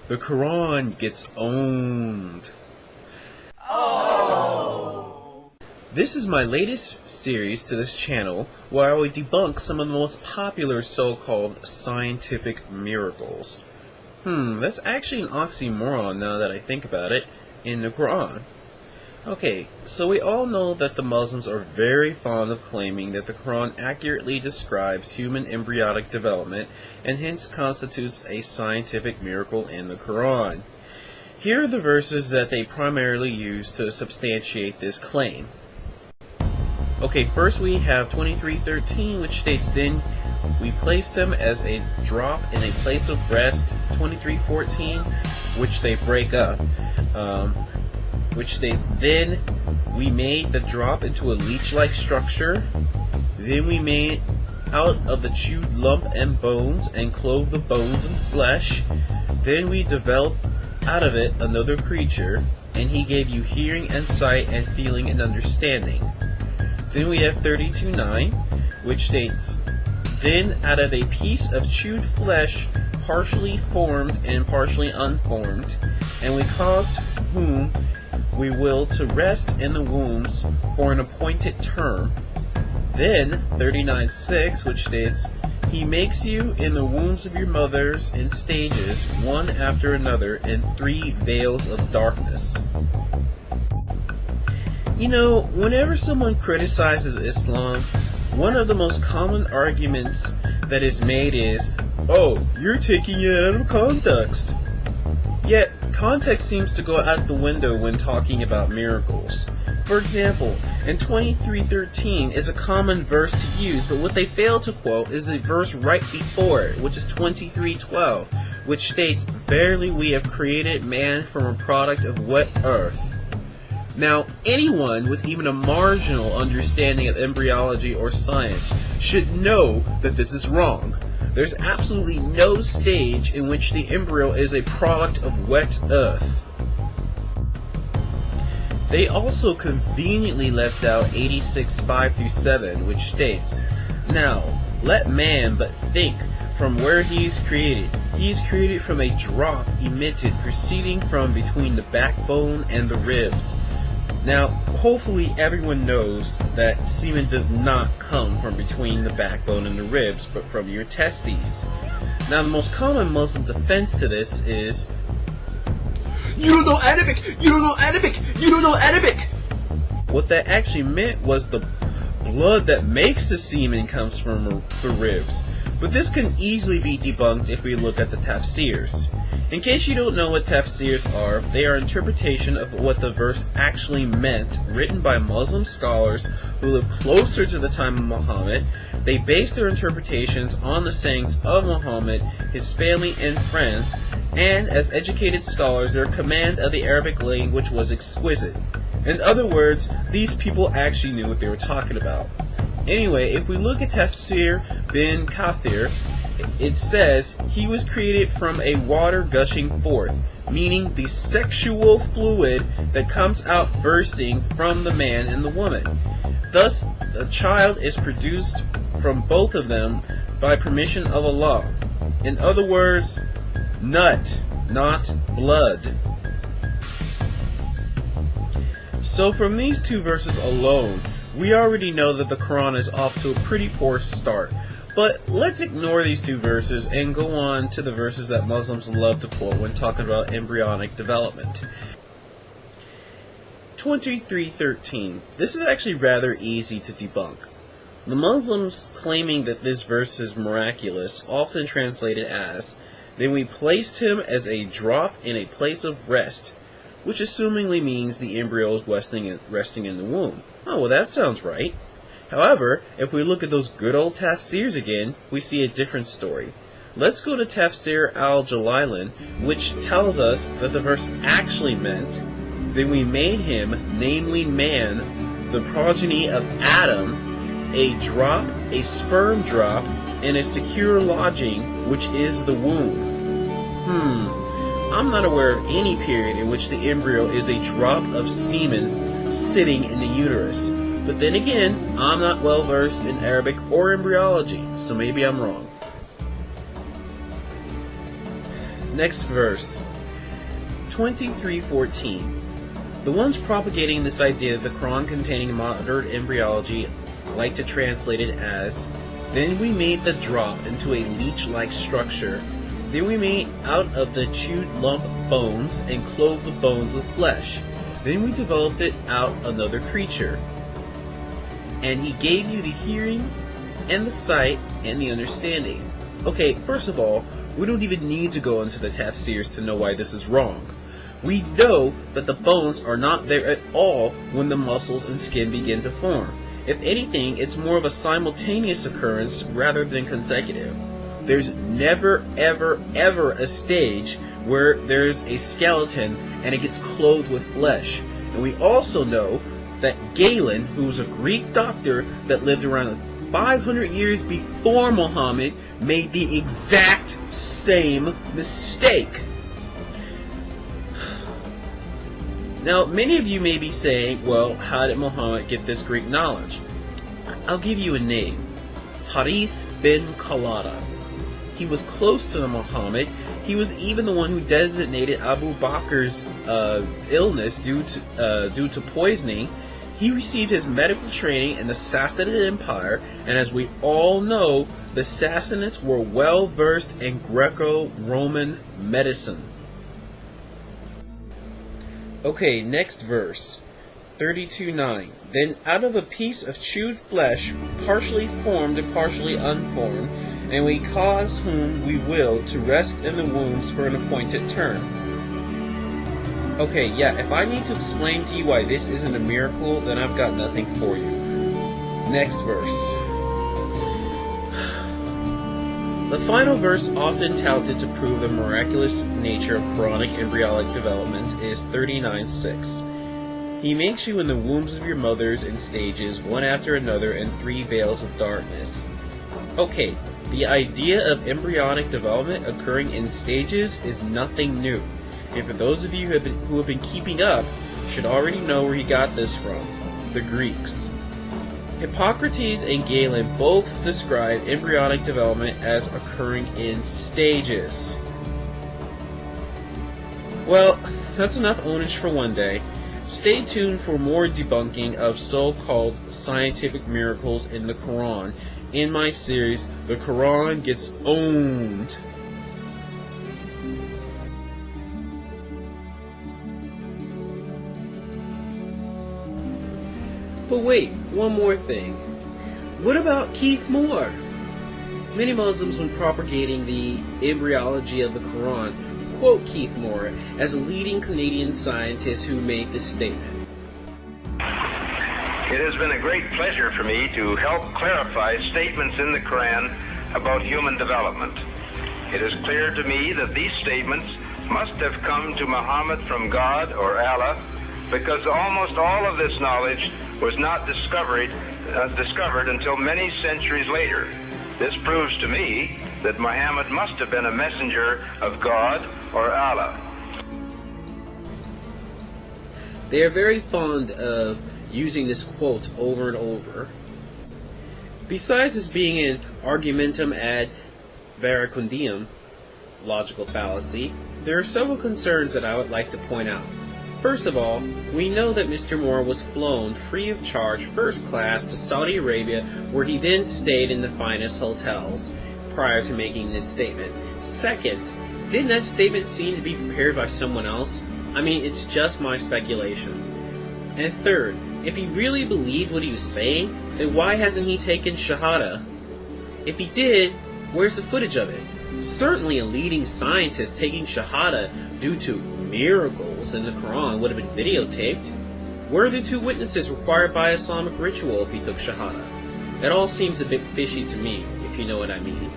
the Quran gets owned. Oh! This is my latest series to this channel where I will debunk some of the most popular so-called scientific miracles. That's actually an oxymoron now that I think about it, in the Quran. Okay, so we all know that the Muslims are very fond of claiming that the Quran accurately describes human embryonic development and hence constitutes a scientific miracle in the Quran. Here are the verses that they primarily use to substantiate this claim. Okay, first we have 23:13, which states, "Then we placed him as a drop in a place of rest." 23:14, which they break up, which states, "Then we made the drop into a leech-like structure. Then we made out of the chewed lump and bones, and clove the bones and flesh. Then we developed out of it another creature, and he gave you hearing and sight and feeling and understanding." Then we have 32:9, which states, "Then out of a piece of chewed flesh, partially formed and partially unformed, and we caused whom we will to rest in the wombs for an appointed term." Then 39:6, which states, "He makes you in the wombs of your mothers in stages, one after another, in 3 veils of darkness." You know, whenever someone criticizes Islam, one of the most common arguments that is made is, "Oh, you're taking it out of context." Yet, context seems to go out the window when talking about miracles. For example, in 23:13 is a common verse to use, but what they fail to quote is the verse right before it, which is 23:12, which states, "Verily we have created man from a product of wet earth." Now, anyone with even a marginal understanding of embryology or science should know that this is wrong. There's absolutely no stage in which the embryo is a product of wet earth. They also conveniently left out 86:5-7, which states, "Now, let man but think from where he is created. He is created from a drop emitted proceeding from between the backbone and the ribs." Now, hopefully everyone knows that semen does not come from between the backbone and the ribs, but from your testes. Now, the most common Muslim defense to this is, "You don't know Arabic! You don't know Arabic! You don't know Arabic!" What that actually meant was the blood that makes the semen comes from the ribs. But this can easily be debunked if we look at the tafsirs. In case you don't know what tafsirs are, they are interpretation of what the verse actually meant, written by Muslim scholars who lived closer to the time of Muhammad. They base their interpretations on the sayings of Muhammad, his family, and friends, and as educated scholars, their command of the Arabic language was exquisite. In other words, these people actually knew what they were talking about. Anyway, if we look at Tafsir bin Kathir, it says, "He was created from a water gushing forth," meaning the sexual fluid that comes out bursting from the man and the woman. Thus, the child is produced from both of them by permission of Allah. In other words, nut, not blood. So from these two verses alone, we already know that the Quran is off to a pretty poor start. But let's ignore these two verses and go on to the verses that Muslims love to quote when talking about embryonic development. 23:13. This is actually rather easy to debunk. The Muslims claiming that this verse is miraculous often translate it as, "Then we placed him as a drop in a place of rest," which assumingly means the embryo is resting in the womb. Oh, well, that sounds right. However, if we look at those good old tafsirs again, we see a different story. Let's go to Tafsir al-Jalalan, which tells us that the verse actually meant, "Then we made him, namely man, the progeny of Adam, a drop, a sperm drop, in a secure lodging, which is the womb." I'm not aware of any period in which the embryo is a drop of semen sitting in the uterus. But then again, I'm not well versed in Arabic or embryology, so maybe I'm wrong. Next verse. 23:14. The ones propagating this idea of the Quran containing modern embryology like to translate it as, "Then we made the drop into a leech-like structure. Then we made out of the chewed lump bones and clothed the bones with flesh. Then we developed it out another creature. And he gave you the hearing and the sight and the understanding." Okay, first of all, we don't even need to go into the tafsirs to know why this is wrong. We know that the bones are not there at all when the muscles and skin begin to form. If anything, it's more of a simultaneous occurrence rather than consecutive. There's never, ever, ever a stage where there's a skeleton and it gets clothed with flesh. And we also know that Galen, who was a Greek doctor that lived around 500 years before Muhammad, made the exact same mistake. Now, many of you may be saying, well, how did Muhammad get this Greek knowledge? I'll give you a name. Harith bin Kalada. He was close to Muhammad. He was even the one who designated Abu Bakr's illness due to poisoning. He received his medical training in the Sassanid Empire, and as we all know, the Sassanids were well versed in Greco-Roman medicine. Okay, next verse. 32:9. Then out of a piece of chewed flesh, partially formed and partially unformed, and we cause whom we will to rest in the wombs for an appointed term. Okay, yeah, if I need to explain to you why this isn't a miracle, then I've got nothing for you. Next verse. The final verse, often touted to prove the miraculous nature of Quranic embryonic development, is 39:6. He makes you in the wombs of your mothers in stages, one after another, in 3 veils of darkness. Okay, the idea of embryonic development occurring in stages is nothing new. And for those of you who have been keeping up, should already know where he got this from: the Greeks. Hippocrates and Galen both describe embryonic development as occurring in stages. Well, that's enough ownage for one day. Stay tuned for more debunking of so-called scientific miracles in the Quran in my series, The Quran Gets Owned. But wait, one more thing. What about Keith Moore? Many Muslims, when propagating the embryology of the Quran, quote Keith Moore as a leading Canadian scientist who made this statement. It has been a great pleasure for me to help clarify statements in the Quran about human development. It is clear to me that these statements must have come to Muhammad from God or Allah, because almost all of this knowledge was not discovered until many centuries later. This proves to me that Muhammad must have been a messenger of God or Allah. They are very fond of using this quote over and over. Besides this being an argumentum ad verecundium, logical fallacy, there are several concerns that I would like to point out. First of all, we know that Mr. Moore was flown free of charge first class to Saudi Arabia, where he then stayed in the finest hotels prior to making this statement. Second, didn't that statement seem to be prepared by someone else? I mean, it's just my speculation. And third, if he really believed what he was saying, then why hasn't he taken Shahada? If he did, where's the footage of it? Certainly a leading scientist taking Shahada due to miracles in the Quran would have been videotaped. Where are the 2 witnesses required by Islamic ritual if he took Shahada? It all seems a bit fishy to me, if you know what I mean.